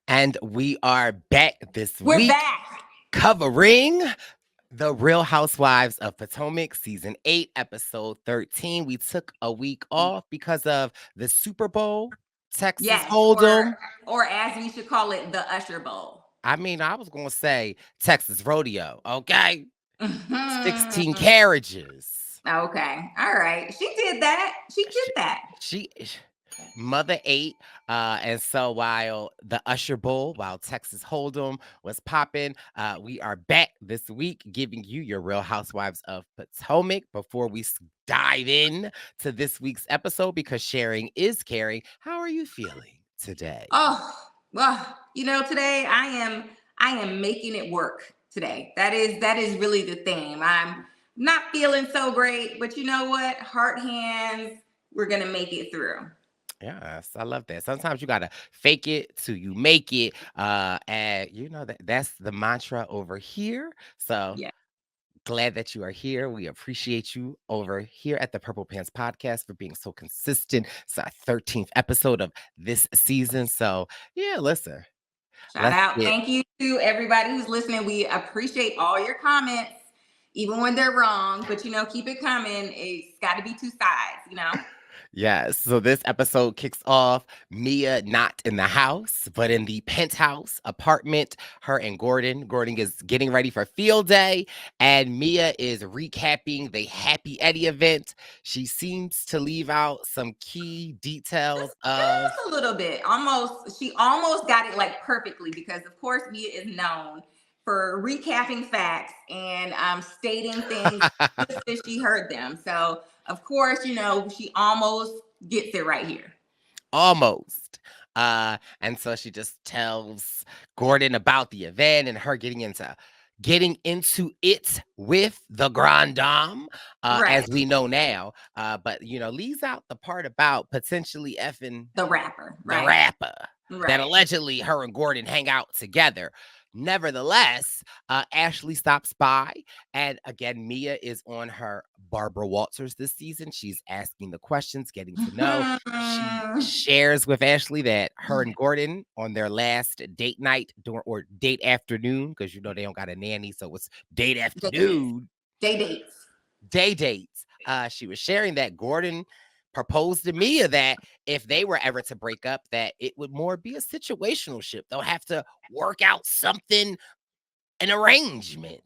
And we are back this We're week back. covering The Real Housewives of Potomac, Season 8, Episode 13. We took a week off because of the Super Bowl, Texas Yes, Hold'em. or as we should call it, the Usher Bowl. I mean, I was going to say Texas Rodeo, okay? 16 Mhm. carriages. Okay. All right. She did that. She did She, that. she Mother ate, and so while the Usher Bowl, while Texas Hold'em was popping, we are back this week giving you your Real Housewives of Potomac. Before we dive in to this week's episode, because sharing is caring, how are you feeling today? Oh, well, today I am making it work today. That is really the theme. I'm not feeling so great, but you know what? Heart hands, we're gonna make it through. Yes, I love that. Sometimes you gotta fake it till you make it. And that's the mantra over here. So Yeah. glad that you are here. We appreciate you over here at the Purple Pants Podcast for being so consistent. It's our 13th episode of this season. So yeah, listen, Shout let's out. get Thank you to everybody who's listening. We appreciate all your comments, even when they're wrong. But keep it coming. It's got to be two sides. yes. So this episode kicks off Mia not in the house, but in the penthouse apartment. Her and Gordon. Gordon is getting ready for field day, and Mia is recapping the Happy Eddie event. She seems to leave out some key details of. Just a little bit. Almost, she almost got it like perfectly because, of course, Mia is known for recapping facts and stating things just as she heard them. So, of course, she almost gets it right here. Almost. And so she just tells Gordon about the event and her getting into it with the Grand Dame, as Right. we know now. But leaves out the part about potentially effing The rapper. the Right. rapper that Right. allegedly her and Gordon hang out together. Nevertheless, Ashley stops by, and again, Mia is on her Barbara Walters this season. She's asking the questions, getting to know. She shares with Ashley that her and Gordon on their last date night or date afternoon, because they don't got a nanny, so it's date Day dates. afternoon, Day dates. day dates. She was sharing that Gordon proposed to Mia that if they were ever to break up, that it would more be a situational ship. They'll have to work out something, an arrangement.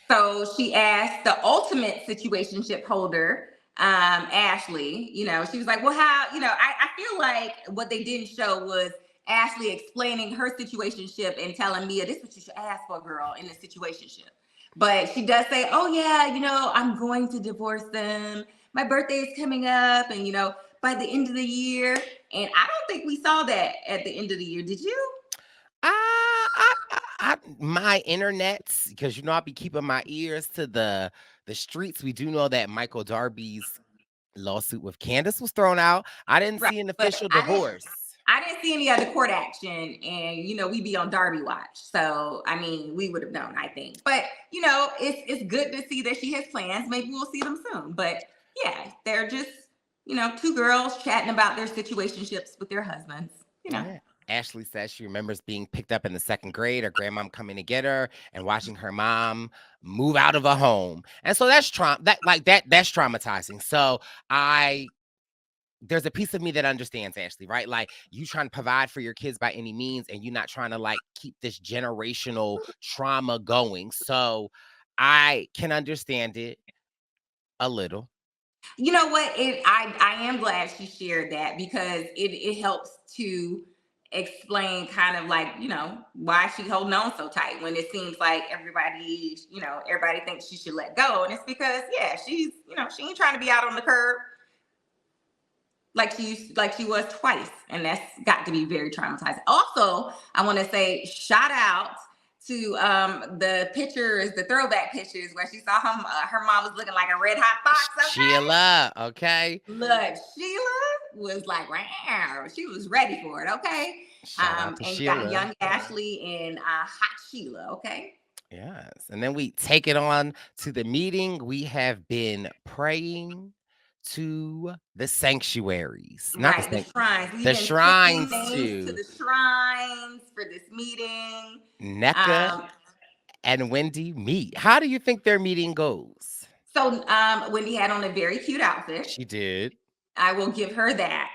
So she asked the ultimate situationship holder, Ashley, she was like, well, how, I feel like what they didn't show was Ashley explaining her situationship and telling Mia, this is what you should ask for, girl, in a situationship. But she does say, oh, yeah, I'm going to divorce them. My birthday is coming up. And, by the end of the year. And I don't think we saw that at the end of the year. Did you? My internets, because I'll be keeping my ears to the streets. We do know that Michael Darby's lawsuit with Candace was thrown out. I didn't Right. see an But official I didn't. divorce. I didn't see any other court action, and we be on Darby watch. So I mean, we would have known, I think. But it's good to see that she has plans. Maybe we'll see them soon. But yeah, they're just two girls chatting about their situationships with their husbands. Yeah. Ashley says she remembers being picked up in the second grade, her grandmom coming to get her and watching her mom move out of a home. And so that's that's traumatizing. So there's a piece of me that understands, Ashley, right? Like, you trying to provide for your kids by any means, and you're not trying to like keep this generational trauma going. So I can understand it a little. You know what? I am glad she shared that because it helps to explain kind of like, why she's holding on so tight when it seems like everybody thinks she should let go. And it's because, yeah, she's, she ain't trying to be out on the curb like she was twice. And that's got to be very traumatizing. Also, I want to say shout out to the pictures, the throwback pictures where she saw her mom was looking like a red hot fox. Okay. Sheila, okay? Look, Sheila was like, wow, she was ready for it, okay? Shout out to And you got Sheila. young Ashley and hot Sheila, okay? Yes. And then we take it on to the meeting. We have been praying to the sanctuaries, not the Right, the sanct, shrines. We've the been picking shrines names to to the shrines for this meeting. Nneka Um, and Wendy meet. How do you think their meeting goes? Wendy had on a very cute outfit. She did. I will give her that.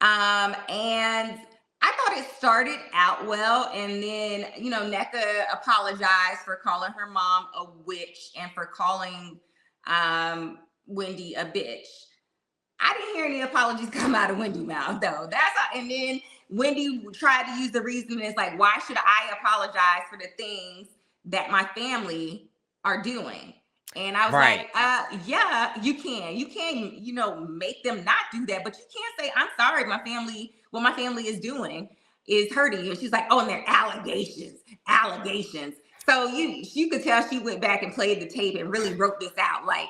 And I thought it started out well, and then NECA apologized for calling her mom a witch and for calling Wendy a bitch. I didn't hear any apologies come out of Wendy's mouth though. And then Wendy tried to use the reason it's like, why should I apologize for the things that my family are doing? And I was Right. like, yeah, you can. You can, make them not do that, but you can't say, I'm sorry, what my family is doing is hurting you. And she's like, oh, and they're allegations. So you could tell she went back and played the tape and really wrote this out. Like,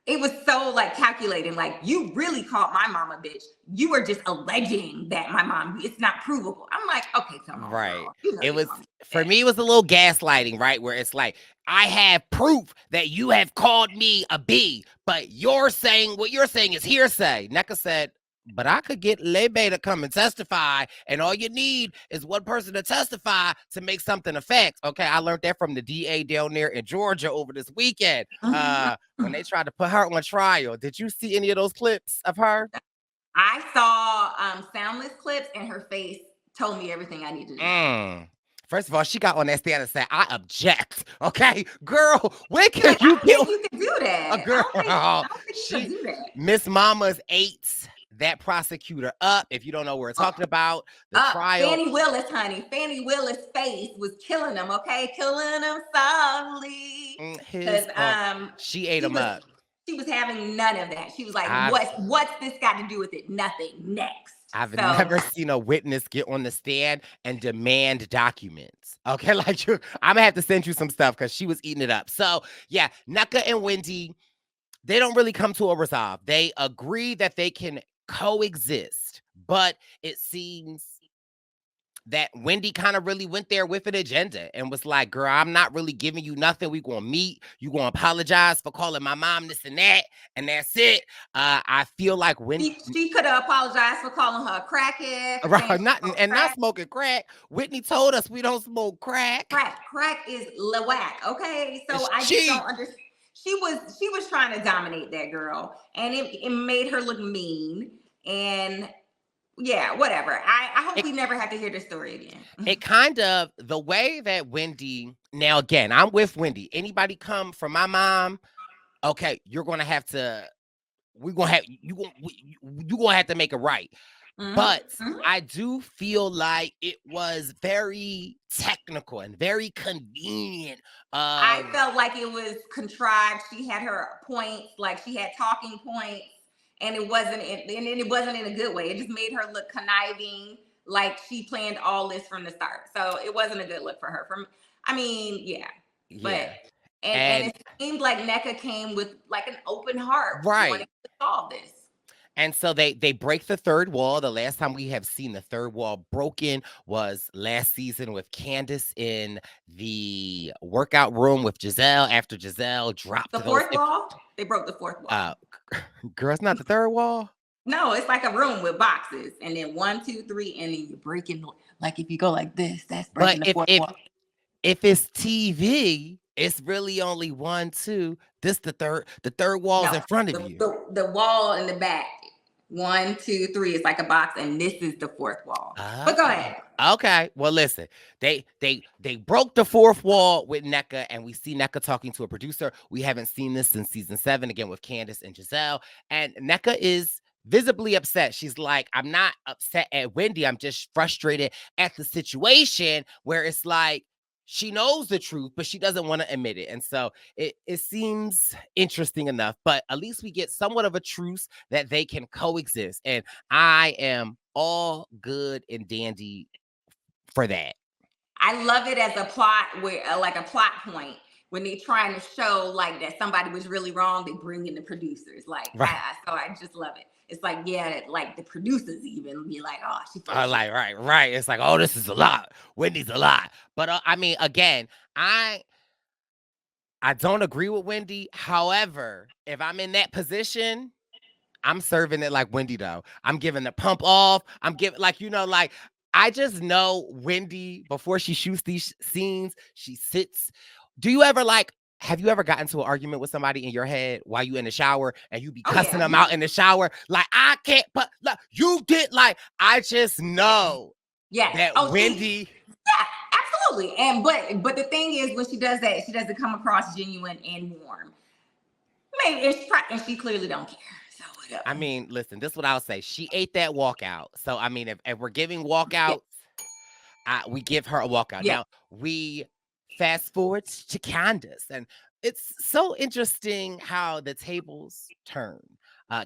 it was so like calculating, like you really called my mom a bitch. You were just alleging that my mom, it's not provable. I'm like, okay, come on, Right. girl. You know It you was don't do for me, it was a little gaslighting, right? Where it's like, I have proof that you have called me a B, but you're saying what you're saying is hearsay. Nneka said, but I could get Lebe to come and testify, and all you need is one person to testify to make something effect. Okay, I learned that from the DA down there in Georgia over this weekend. that. When they tried to put her on trial. Did you see any of those clips of her? I saw soundless clips and her face told me everything I needed to know. First of all, she got on that stand and said, I object. Okay, girl, when You're can like, I you don't get think you can do a that. girl? I don't think you could She, do that. Miss Mama's ate that prosecutor up. If you don't know what we're talking about, the trial. Fannie Willis, honey. Fannie Willis' face was killing them, okay? Killing them softly. Because She ate she him was up. she was having none of that. She was like, I've what's this got to do with it? Nothing. Next. I've So never seen a witness get on the stand and demand documents. Okay, like I'm gonna have to send you some stuff because she was eating it up. So yeah, Nneka and Wendy, they don't really come to a resolve. They agree that they can coexist, but it seems that Wendy kind of really went there with an agenda and was like, girl, I'm not really giving you nothing. We gonna meet. You gonna apologize for calling my mom this and that's it. I feel like when she could have apologized for calling her a crackhead, for saying right, she smoked not crack. smoking crack. Whitney told us we don't smoke crack. Crack is whack. Okay, so It's I just don't cheap. understand. She was trying to dominate that girl, and it made her look mean. And yeah, whatever. I hope It, we never have to hear this story again. it kind of the way that Wendy. Now again, I'm with Wendy. Anybody come from my mom? Okay, you're gonna have to. We're gonna have you gonna have to make it right. But Mm-hmm. I do feel like it was very technical and very convenient. I felt like it was contrived. She had her points, like she had talking points, and it wasn't in a good way. It just made her look conniving, like she planned all this from the start. So it wasn't a good look for her. Yeah, but Yeah, and and it seemed like NECA came with like an open heart, wanting right. to solve this. And so they break the third wall. The last time we have seen the third wall broken was last season with Candace in the workout room with Giselle after Giselle The dropped those. fourth wall, they broke the fourth wall. Girl, it's not the third wall. No, it's like a room with boxes, and then 1, 2, 3, and then you're breaking. Like if you go like this, that's But breaking the fourth wall. if it's TV, it's really only 1, 2. This the third wall's No, in front of you. the wall in the back. 1, 2, 3 is like a box, and this is the fourth wall. But go ahead. Okay. Well, listen, they broke the fourth wall with NECA, and we see NECA talking to a producer. We haven't seen this since season 7, again with Candace and Giselle. And NECA is visibly upset. She's like, I'm not upset at Wendy. I'm just frustrated at the situation where it's like she knows the truth, but she doesn't want to admit it. And so it seems interesting enough, but at least we get somewhat of a truce that they can coexist. And I am all good and dandy for that. I love it as a plot where, like a plot point, when they're trying to show like that somebody was really wrong. They bring in the producers, like Right. so I just love it. It's like, yeah, like the producers even be like, oh, she. Like right. It's like, oh, this is a lot. Wendy's a lot. But I mean, again, I don't agree with Wendy. However, if I'm in that position, I'm serving it like Wendy though. I'm giving the pump off. I'm giving like like I just know Wendy before she shoots these scenes, she sits. Do you ever like have you ever gotten into an argument with somebody in your head while you in the shower and you be Oh cussing yeah. them out in the shower? Like I can't but like, you did like I just know Yes. that Oh, see, Wendy. yeah, absolutely. And but the thing is, when she does that, she doesn't come across genuine and warm. Maybe and she clearly don't care. So I whatever. mean, listen, this is what I'll say. She ate that walkout. So I mean, if we're giving Yeah. walkouts, we give her a walkout. Yeah. Now we fast forward to Candace, and it's so interesting how the tables turn.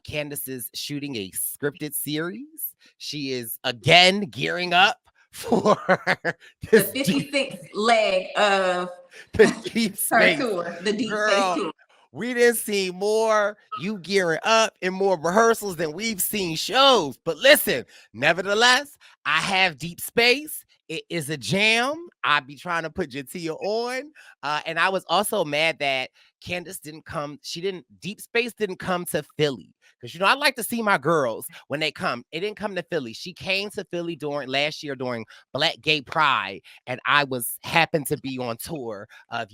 Candace is shooting a scripted series. She is again gearing up for The this deep, 56th leg of the deep her space, tour, the deep space girl. tour. We didn't see more you gearing up and more rehearsals than we've seen shows. But listen, nevertheless, I have Deep Space. It is a jam. I be trying to put Jatia on. And I was also mad that Candace didn't come. She didn't, Deep Space didn't come to Philly. Because, I like to see my girls when they come. It didn't come to Philly. She came to Philly during last year during Black Gay Pride. And I happened to be on tour of,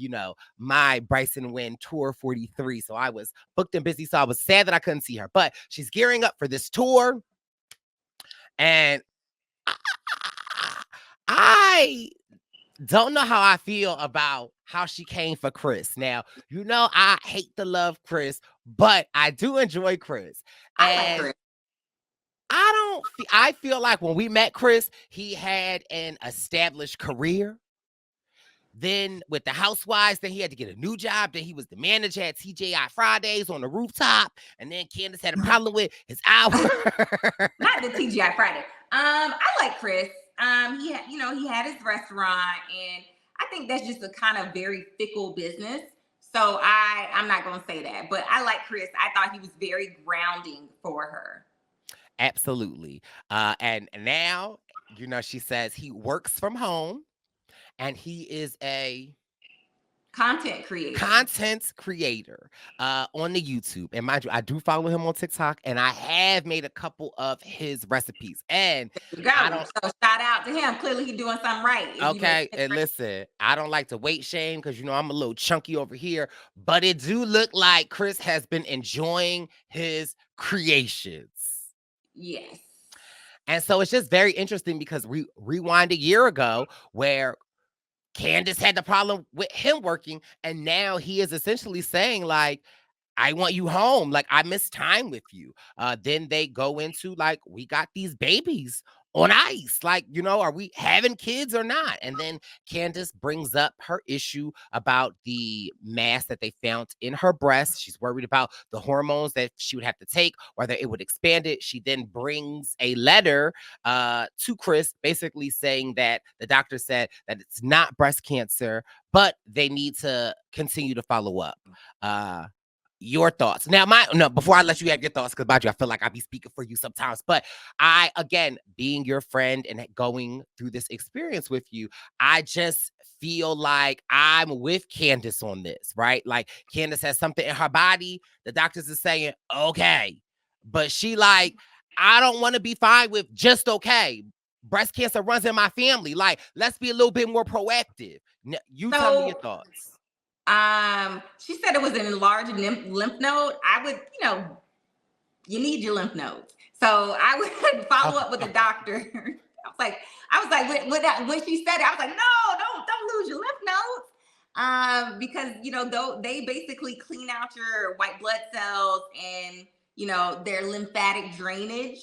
my Bryson Wynn Tour 43. So I was booked and busy. So I was sad that I couldn't see her. But she's gearing up for this tour. And I don't know how I feel about how she came for Chris. Now, I hate to love Chris, but I do enjoy Chris. I like And her. I feel like when we met Chris, he had an established career. Then with the Housewives, then he had to get a new job. Then he was the manager at TJI Fridays on the rooftop. And then Candace had a problem with his hour. Not the TGI Friday. I like Chris. He had his restaurant, and I think that's just a kind of very fickle business. So I'm not gonna say that, but I like Chris. I thought he was very grounding for her. Absolutely. And now, she says he works from home and he is a Content creator. content creator on the YouTube. And mind you, I do follow him on TikTok and I have made a couple of his recipes. And There you I go. don't, So shout out to him. Clearly he's doing something right. If you make okay, and listen, I don't like to weight shame because, I'm a little chunky over here, but it do look like Chris has been enjoying his creations. yes. And so it's just very interesting because we rewind a year ago where Candace had the problem with him working, and now he is essentially saying, like, I want you home. Like, I miss time with you. Then they go into, like, we got these babies on ice. Like, are we having kids or not? And then Candace brings up her issue about the mass that they found in her breast. She's worried about the hormones that she would have to take, whether it would expand it. She then brings a letter to Chris, basically saying that the doctor said that it's not breast cancer, but they need to continue to follow up. Your thoughts now. Before I let you have your thoughts, because about you, I feel like I be speaking for you sometimes. But I, again, being your friend and going through this experience with you, I just feel like I'm with Candace on this, right? Like Candace has something in her body. The doctors are saying, okay. But she like, I don't want to be fine with just okay. Breast cancer runs in my family. Like, let's be a little bit more proactive. You tell me your So thoughts. she said it was an enlarged lymph node. I would, you need your lymph nodes. So I would follow up with the doctor. I was like, when she said it, I was like, no, don't lose your lymph nodes. Because though they basically clean out your white blood cells and their lymphatic drainage.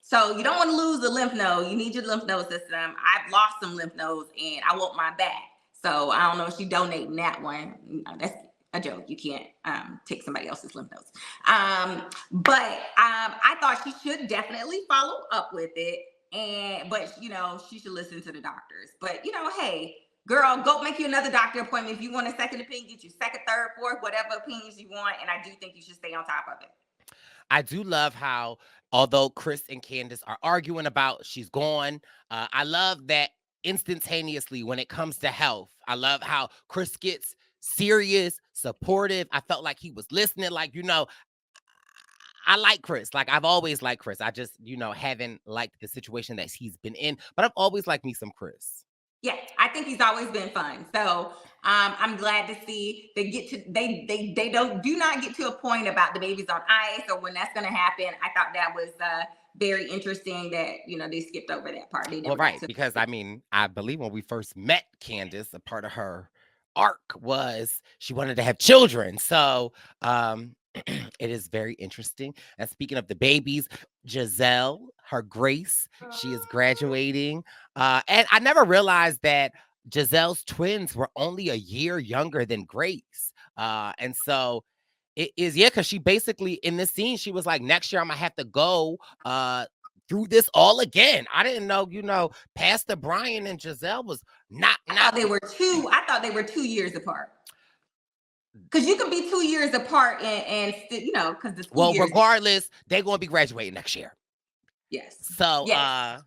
So you don't want to lose the lymph node. You need your lymph node system. I've lost some lymph nodes and I want my back. So I don't know if she donating that one. That's a joke. You can't take somebody else's lymph nodes. But I thought she should definitely follow up with it. But she should listen to the doctors. But hey, girl, go make you another doctor appointment. If you want a second opinion, get you second, third, fourth, whatever opinions you want. And I do think you should stay on top of it. I do love how, although Chris and Candace are arguing about she's gone, I love that instantaneously when it comes to health. I love how Chris gets serious, supportive. I felt like he was listening, like, I like Chris. Like, I've always liked Chris. I just, haven't liked the situation that he's been in, but I've always liked me some Chris. Yeah, I think he's always been fun. So I'm glad to see they do not get to a point about the babies on ice or when that's going to happen. I thought that was very interesting that they skipped over that part. They Well, never got right, to. because I mean, I believe when we first met Candace, a part of her arc was she wanted to have children. So, it is very interesting. And speaking of the babies, Giselle, her Grace, she is graduating. And I never realized that Giselle's twins were only a year younger than Grace. And so it is, yeah, because she basically in this scene, she was like, next year I'm gonna have to go through this all again. I didn't know, Pastor Brian and Giselle was not. I thought they were 2 years apart. Because you can be 2 years apart and because the school years. Regardless, they're gonna be graduating next year. Yes. So yes.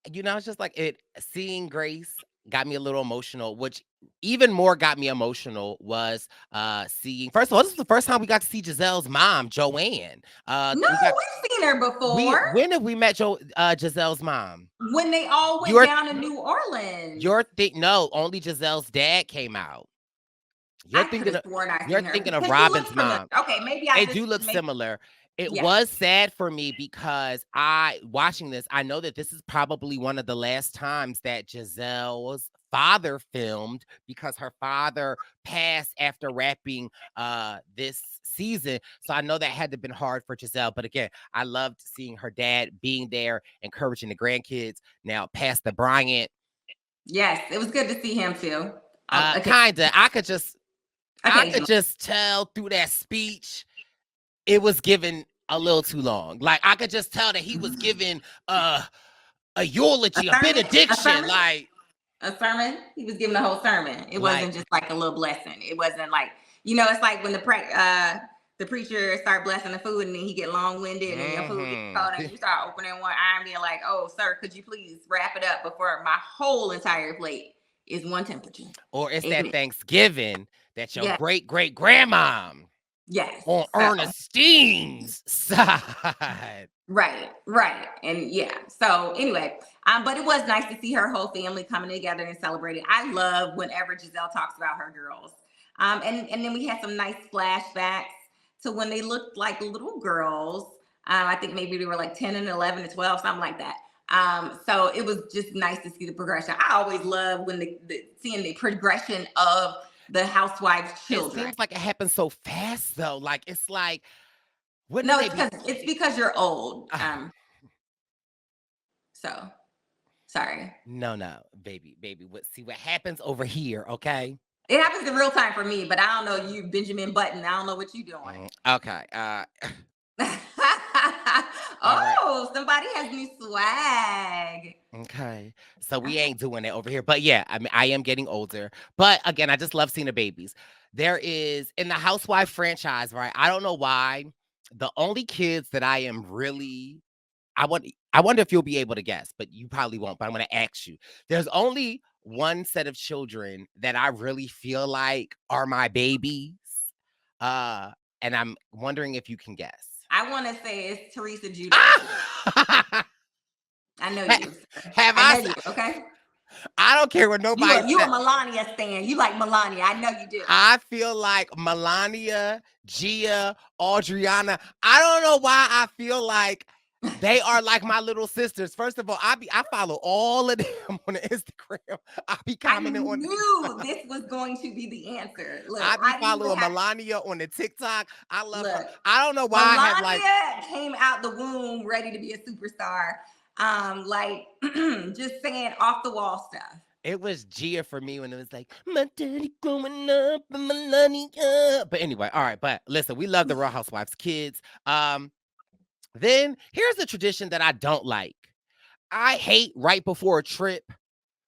It's just like seeing Grace got me a little emotional, which even more got me emotional was seeing, first of all, this is the first time we got to see Giselle's mom, Joanne. No, we've seen her before. When have we met Giselle's mom? When they all went down to New Orleans. No, only Giselle's dad came out. You're thinking of Robin's mom. Okay, maybe they do look similar. It was sad for me because watching this, I know that this is probably one of the last times that Giselle's father filmed because her father passed after wrapping this season. So I know that had to have been hard for Giselle. But again, I loved seeing her dad being there, encouraging the grandkids. Now, Pastor Bryant. Yes, it was good to see him too. Kinda. I could just tell through that speech, it was given a little too long. Like, I could just tell that he was giving a eulogy, a benediction, like a sermon. He was giving a whole sermon. It wasn't just like a little blessing. It wasn't like, it's like when the preacher start blessing the food and then he get long-winded and your food gets cold and you start opening one eye and being like, oh, sir, could you please wrap it up before my whole entire plate is one temperature. Or it's that Thanksgiving that your great-great-grandma on Ernestine's side. Right. And so anyway, but it was nice to see her whole family coming together and celebrating. I love whenever Giselle talks about her girls. And then we had some nice flashbacks to when they looked like little girls. I think maybe they were like 10 and 11 and 12, something like that. So it was just nice to see the progression. I always love when seeing the progression of the housewives' children. It seems like it happens so fast though. Like, it's like, it's because you're old. So sorry. No, baby. See what happens over here, okay? It happens in real time for me, but I don't know you, Benjamin Button. I don't know what you're doing. Okay. Right. Somebody has new swag. Okay. So we ain't doing it over here. But yeah, I mean, I am getting older. But again, I just love seeing the babies. There is, in the Housewife franchise, right? I don't know why. The only kids that I am really, I wonder if you'll be able to guess, but you probably won't. But I'm going to ask you. There's only one set of children that I really feel like are my babies. And I'm wondering if you can guess. I want to say it's Teresa Judah. I know you. I know you, okay? I don't care what nobody You're a Melania stan. You like Melania. I know you do. I feel like Melania, Gia, Adriana. I don't know why I feel like they are like my little sisters. First of all, I follow all of them on Instagram. I be commenting on. I knew this was going to be the answer. Look, I be following Melania on the TikTok. I love her. I don't know why Melania came out the womb ready to be a superstar. Just saying off the wall stuff. It was Gia for me when it was like, my daddy growing up and Melania. But anyway, all right. But listen, we love the Real Housewives kids. Then here's the tradition that I don't like. I hate right before a trip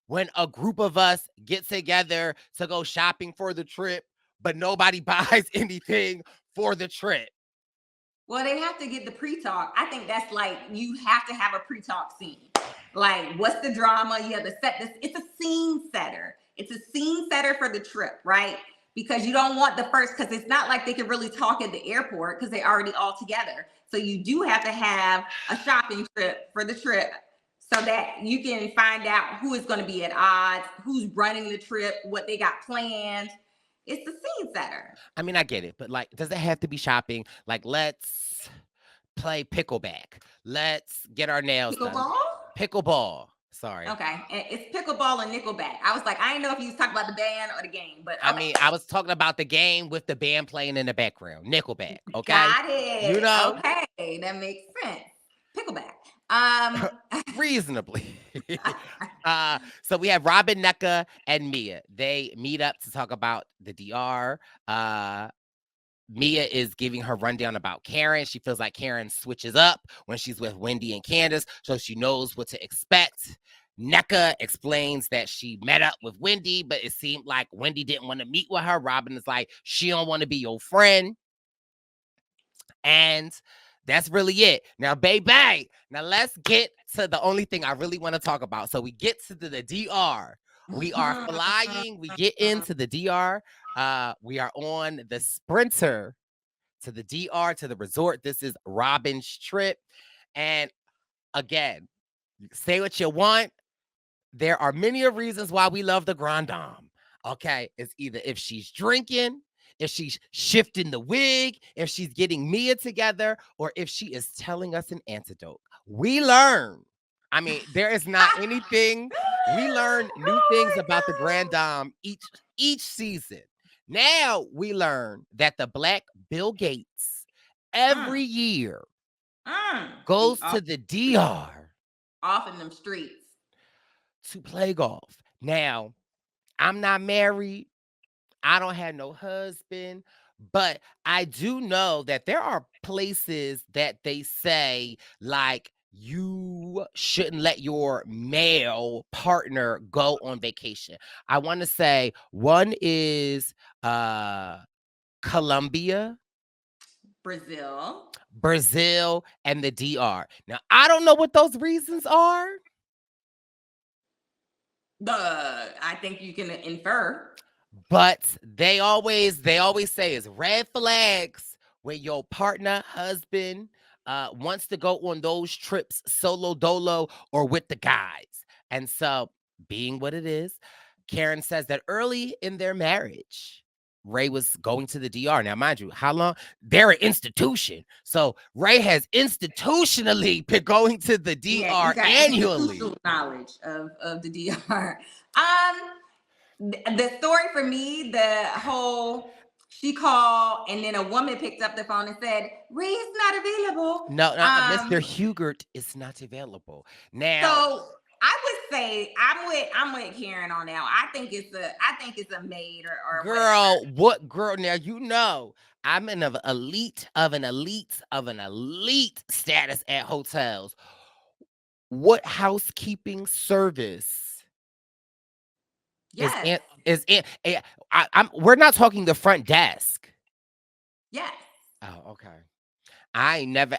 when a group of us get together to go shopping for the trip, but nobody buys anything for the trip. Well, they have to get the pre-talk. I think that's like, you have to have a pre-talk scene. Like, what's the drama? You have to set this. It's a scene setter. It's a scene setter for the trip, right? because you don't want the first, because it's not like they can really talk at the airport because they're already all together. So you do have to have a shopping trip for the trip so that you can find out who is going to be at odds, who's running the trip, what they got planned. It's the scene setter. I mean, I get it, but like, does it have to be shopping? Like, let's play pickleback. Let's get our nails done. Pickleball? Pickleball. Sorry. Okay. It's pickleball and nickelback. I was like, I didn't know if you was talking about the band or the game, but I okay. mean, I was talking about the game with the band playing in the background. Nickelback. Okay. Got it. You know? Okay. That makes sense. Pickleback. Reasonably. So we have Robin, Nneka, and Mia. They meet up to talk about the DR. Mia is giving her rundown about Karen. She feels like Karen switches up when she's with Wendy and Candace, so she knows what to expect. Nneka explains that she met up with Wendy, but it seemed like Wendy didn't want to meet with her. Robin is like, she don't want to be your friend. And that's really it. Now, baby, now let's get to the only thing I really want to talk about. So we get to the DR. We are flying. We get into the DR. We are on the Sprinter to the DR, to the resort. This is Robin's trip. And again, say what you want. There are many of reasons why we love the Grand Dame. Okay. It's either if she's drinking, if she's shifting the wig, if she's getting Mia together, or if she is telling us an antidote. We learn. I mean, there is not anything. We learn new things about the Grand Dame each season. Now we learn that the Black Bill Gates every year goes to the DR off in them streets to play golf. Now, I'm not married. I don't have no husband, but I do know that there are places that they say, like, you shouldn't let your male partner go on vacation. I want to say one is Colombia, Brazil, and the DR. Now, I don't know what those reasons are. I think you can infer. But they always say is red flags when your partner, husband, wants to go on those trips solo dolo or with the guys. And so, being what it is, Karen says that early in their marriage, Ray was going to the DR. Now, mind you, how long? They're an institution. So Ray has institutionally been going to the DR annually. Knowledge of the DR. The story for me, the whole she called and then a woman picked up the phone and said, Ray's not available. No, Mr. Hugert is not available. Now, so I would say I'm with Karen on that. I think it's a maid or girl, whatever. what girl? Now you know I'm in an elite status at hotels. What housekeeping service? Yes. We're not talking the front desk. Yes. Oh, okay. I never.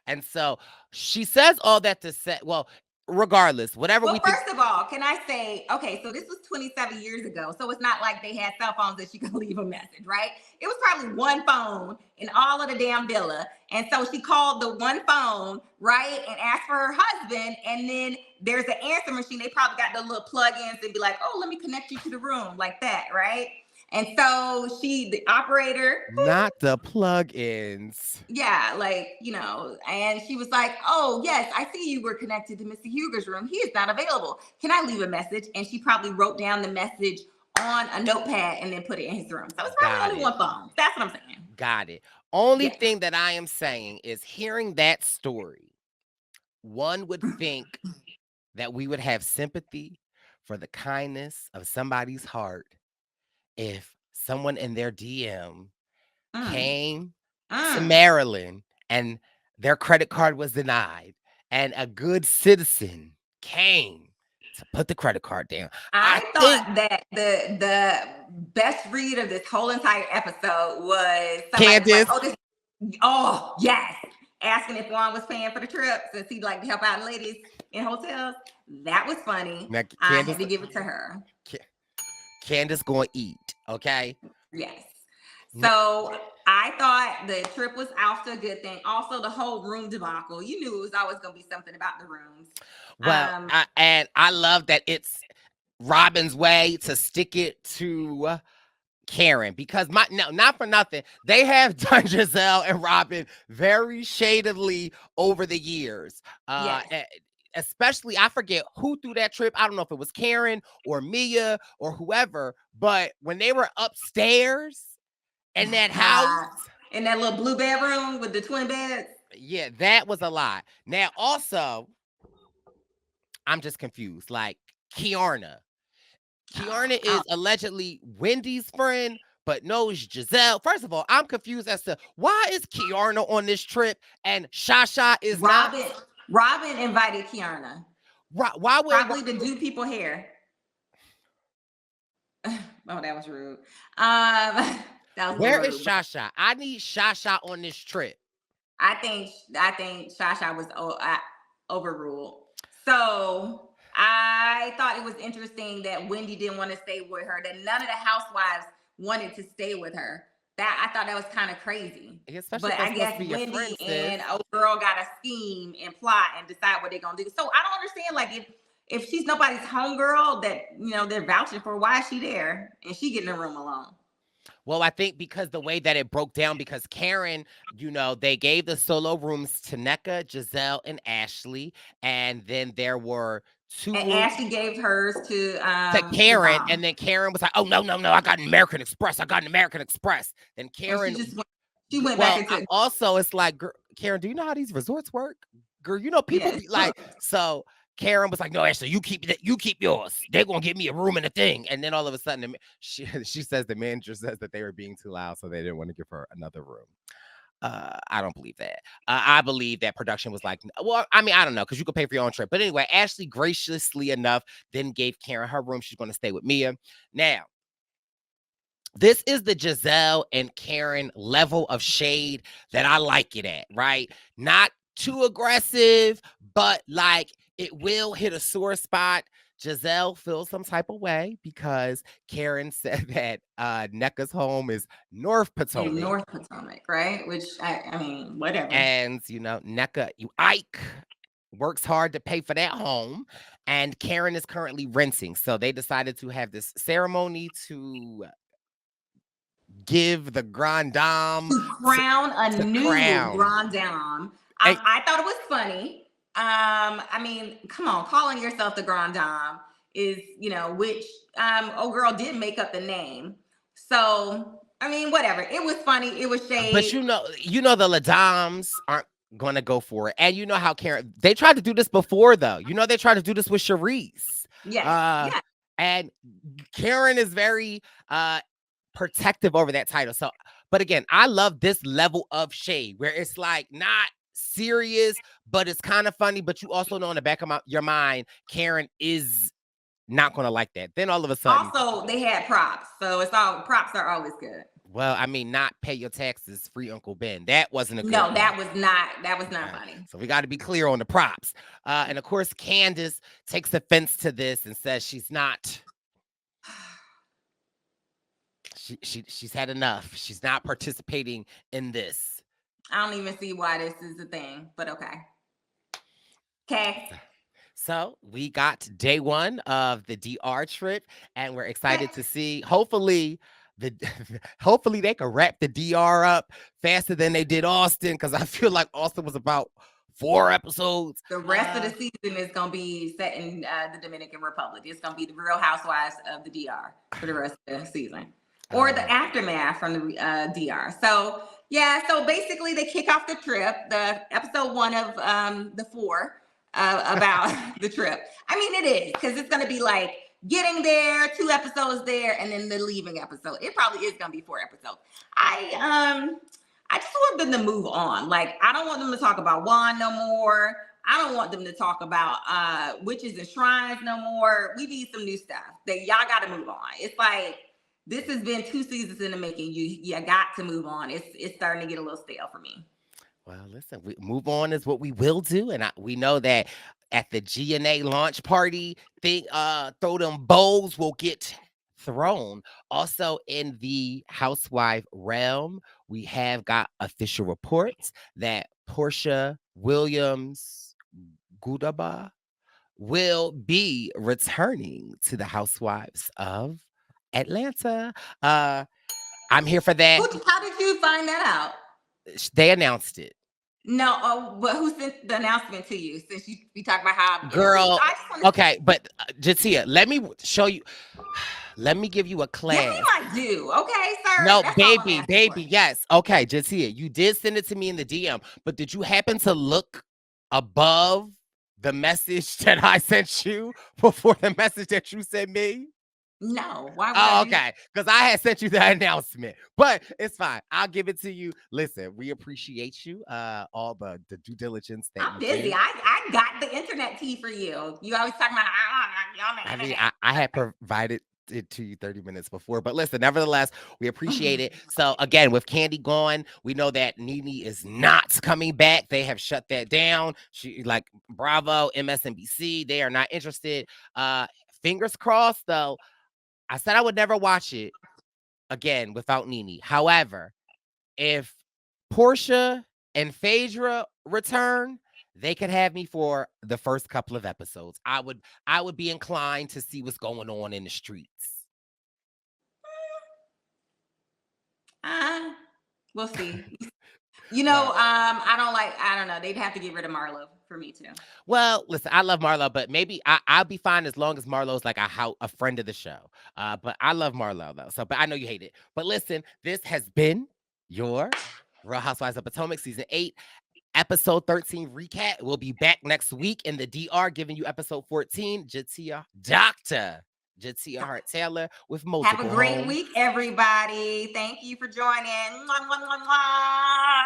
And so she says all that to say, well, regardless, whatever we think. First of all, can I say, okay, so this was 27 years ago. So it's not like they had cell phones that she could leave a message, right? It was probably one phone in all of the damn villa. And so she called the one phone, right? And asked for her husband. And then there's an answer machine. They probably got the little plug-ins and be like, oh, let me connect you to the room like that, right? And so the operator. Not the plug-ins. Yeah, like, and she was like, oh, yes, I see you were connected to Mr. Huger's room. He is not available. Can I leave a message? And she probably wrote down the message on a notepad and then put it in his room. So it's probably only one phone. That's what I'm saying. Got it. Only thing that I am saying is hearing that story, one would think that we would have sympathy for the kindness of somebody's heart if someone in their DM came to Maryland and their credit card was denied and a good citizen came to put the credit card down. I thought that the best read of this whole entire episode was Candace. Like, oh, yes. asking if Juan was paying for the trip since he like to help out ladies in hotels. That was funny. Now, I had Candace, to give it to her. Candace going to eat, okay? Yes. N- So I thought the trip was off to a good thing. Also, the whole room debacle. You knew it was always going to be something about the rooms. Well, and I love that it's Robin's way to stick it to Karen, because no, not for nothing, they have done Giselle and Robin very shadily over the years. Yes. Especially, I forget who threw that trip. I don't know if it was Karen or Mia or whoever, but when they were upstairs in that house, In that little blue bedroom with the twin beds. yeah, that was a lot. Now, also, I'm just confused. Like, Kiarna. Kiarna is allegedly Wendy's friend, but knows Giselle. First of all, I'm confused as to why is Kiarna on this trip and Shasha is not. Robin invited Kiarna. Why would probably to do people hair? Oh, that was rude. That was Where rude, is Shasha? I need Shasha on this trip. I think Shasha was overruled. So I thought it was interesting that Wendy didn't want to stay with her. That none of the housewives wanted to stay with her. That I thought that was kind of crazy. Especially but I guess Wendy and old girl got to scheme and plot and decide what they're gonna do. So I don't understand. Like if she's nobody's homegirl that they're vouching for, why is she there and she getting a room alone? Well, I think because the way that it broke down, because Karen, they gave the solo rooms to Nneka, Giselle, and Ashley, and then there were two. And Ashley gave hers to Karen, and then Karen was like, "Oh no, I got an American Express. Then Karen, she went back into. Also, it's like, Karen, do you know how these resorts work? Girl, people be like so. Karen was like, "No, Ashley, you keep yours. They're gonna give me a room in the thing." And then all of a sudden, she says the manager says that they were being too loud, so they didn't want to give her another room. I don't believe that. I believe that production was like, well, I mean, I don't know, because you could pay for your own trip. But anyway, Ashley graciously enough then gave Karen her room. She's going to stay with Mia. Now, this is the Giselle and Karen level of shade that I like it at, right? Not too aggressive, but like it will hit a sore spot. Giselle feels some type of way because Karen said that Nneka's home is North Potomac. In North Potomac, right? Which, I mean, whatever. And, Nneka, Ike works hard to pay for that home. And Karen is currently renting. So they decided to have this ceremony to give the Grand Dame. To crown a new Grand Dame. I thought it was funny. I mean, come on, calling yourself the Grand Dame is, which old girl did make up the name. So, I mean, whatever. It was funny. It was shade. But the La Dames aren't gonna go for it. And you know how Karen, they tried to do this before though. They tried to do this with Charisse. Yes. And Karen is very protective over that title. So, but again, I love this level of shade where it's like not serious, but it's kind of funny. But you also know in the back of your mind, Karen is not going to like that. Then all of a sudden, also they had props, so props are always good. Well, I mean, not pay your taxes, free Uncle Ben. That wasn't a good one. That was not funny. So we got to be clear on the props. And of course, Candace takes offense to this and says she's not. She's had enough. She's not participating in this. I don't even see why this is a thing, but okay. Okay. So we got day one of the DR trip, and we're excited to see. Hopefully they can wrap the DR up faster than they did Austin, because I feel like Austin was about 4 episodes. The rest of the season is going to be set in the Dominican Republic. It's going to be the Real Housewives of the DR for the rest of the season. Or the aftermath from the DR. So, yeah, so basically they kick off the trip, the episode 1 of the 4 about the trip. I mean, it is, because it's going to be like getting there, 2 episodes there, and then the leaving episode. It probably is going to be 4 episodes. I just want them to move on. Like, I don't want them to talk about Juan no more. I don't want them to talk about witches and shrines no more. We need some new stuff. That y'all got to move on. It's like, this has been 2 seasons in the making. You got to move on. It's starting to get a little stale for me. Well, listen, we move on is what we will do, and we know that at the GNA launch party, throw them bowls will get thrown. Also, in the housewife realm, we have got official reports that Portia Williams Gudaba will be returning to the Housewives of Atlanta. Uh, I'm here for that. How did you find that out? They announced it. No, but who sent the announcement to you? Since we talked about how Girl, okay, but Jatia, let me show you. Let me give you a class. Give me my due, okay, sir? No, That's baby, yes. Okay, Jatia, you did send it to me in the DM, but did you happen to look above the message that I sent you before the message that you sent me? No. Why would Oh, okay. Because I had sent you the announcement, but it's fine. I'll give it to you. Listen, we appreciate you. All the due diligence that I'm busy. I got the internet tea for you. You always talking about I mean, I had provided it to you 30 minutes before, but listen, nevertheless, we appreciate it. So again, with Candy gone, we know that Nene is not coming back. They have shut that down. She like Bravo, MSNBC, they are not interested. Fingers crossed though. I said I would never watch it again without Nene. However, if Portia and Phaedra return, they could have me for the first couple of episodes. I would be inclined to see what's going on in the streets. We'll see. You know, I don't know. They'd have to get rid of Marlo for me too. Well, listen, I love Marlo, but maybe I'll be fine as long as Marlo's like a friend of the show. But I love Marlo though. So, but I know you hate it. But listen, this has been your Real Housewives of Potomac season 8. Episode 13 recap. We'll be back next week in the DR giving you episode 14. Dr. Jatia Hart Taylor with multiple. Have a great week, everybody. Thank you for joining. Mwah, mwah, mwah, mwah.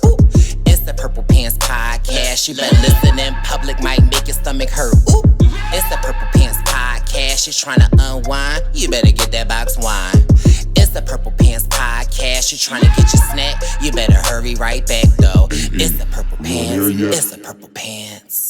Ooh, it's the Purple Pants Podcast. You better listen in public, might make your stomach hurt. Ooh, it's the Purple Pants Podcast. You're trying to unwind, you better get that box wine. It's the Purple Pants Podcast. You're trying to get your snack, you better hurry right back though. It's the Purple Pants. It's the Purple Pants.